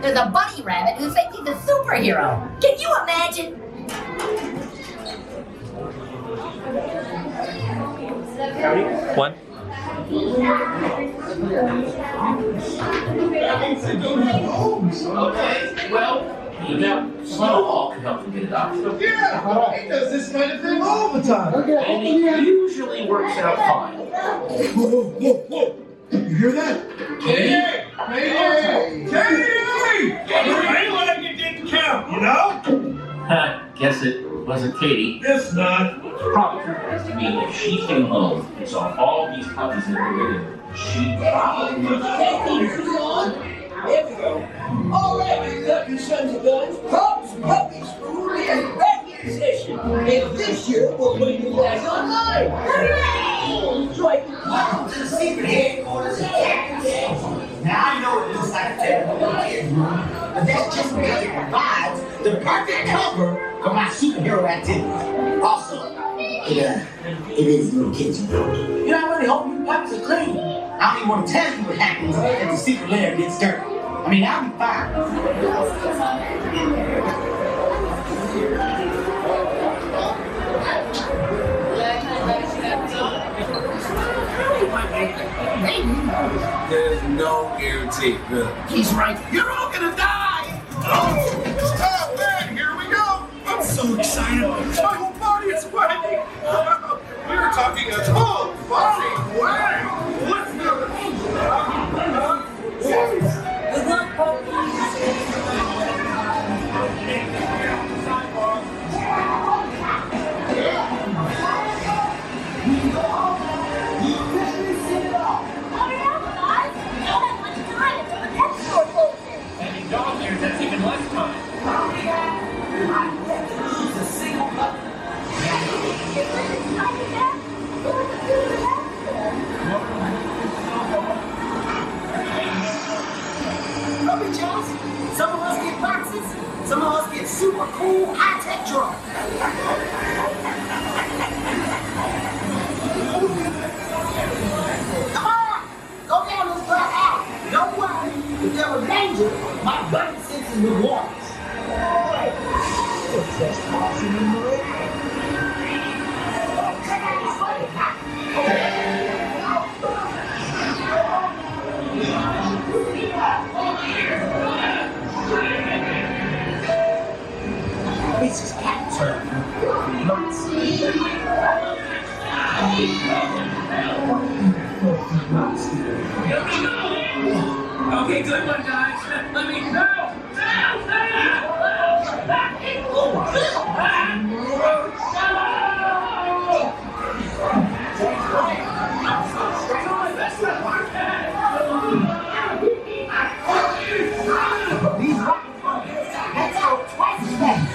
There's a bunny rabbit who thinks he's a superhero. Can you imagine? One. Okay, well, now Snowball can help you get it up. Yeah, he does this kind of thing all the time. And it usually works out fine. Whoa, whoa, whoa. You hear that? Katie? Katie, like it didn't count, you know? Guess it wasn't Katie. It's not. Probably turns to me if she came home and saw all these puppies in her living room, she probably would. There we go. All right, you lucky sons of guns. Pups, puppies, school is back in session. And this year, we'll put you guys online. Hooray! So I can welcome to the secret headquarters of Captain Jackson. Now, I know it looks like a typical kid's room, but that's just because it provides the perfect cover for my superhero activities. Also, it is a little kitchen. You know, I really hope you puppies are clean. I don't even want to tell you what happens if the secret lair gets dirty. I mean, I'll be fine. There's no guarantee, really. He's right. You're all gonna die! Oh, man, here we go. I'm so excited. My whole body is sweating. We're talking a full body wag. Let's do it. That's even less time. Rubber jobs. Some of us get boxes. Some of us get super cool high-tech drugs. Come on! Go down this black alley. Don't worry. If there was danger, my button senses would warn us. This is Captain. Okay, good one, guys. Let me go. These rocket bunkers, that's out twice as fast.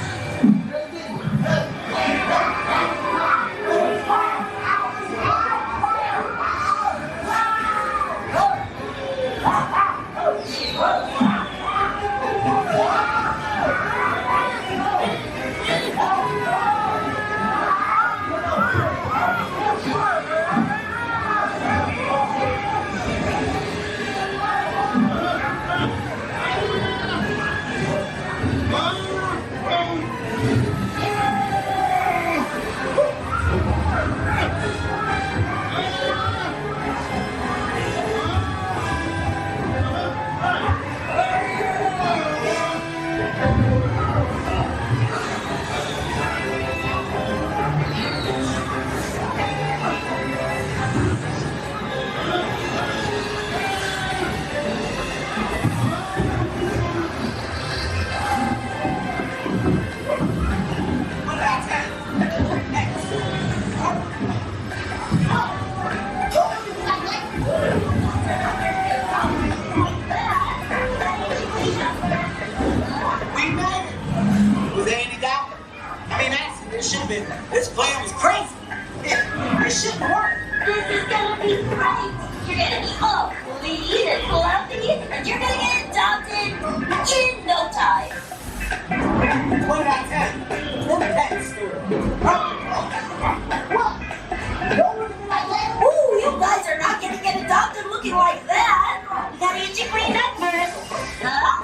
gonna be all clean and fluffy, and you're gonna get adopted in no time. 1 out of 10. Them pets. What? Don't look at me like that. Ooh, you guys are not gonna get adopted looking like that. You gotta get you cleaned up first. Huh?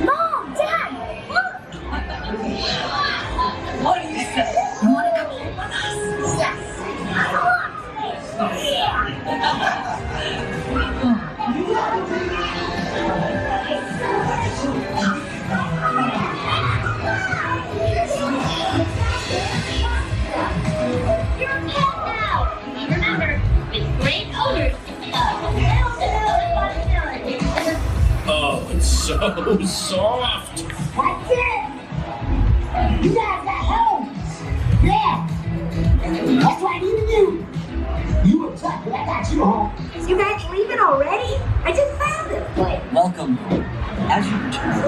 Mom, Dad, look! What do you say? You wanna come here with us? Yes! You're a pet now! Remember, with great owners, Oh, it's so soft. That's it! You guys got home! Yeah! That's what I need to do! You were tough, but I got you home. You guys leaving already? I just found it. Welcome. As you return,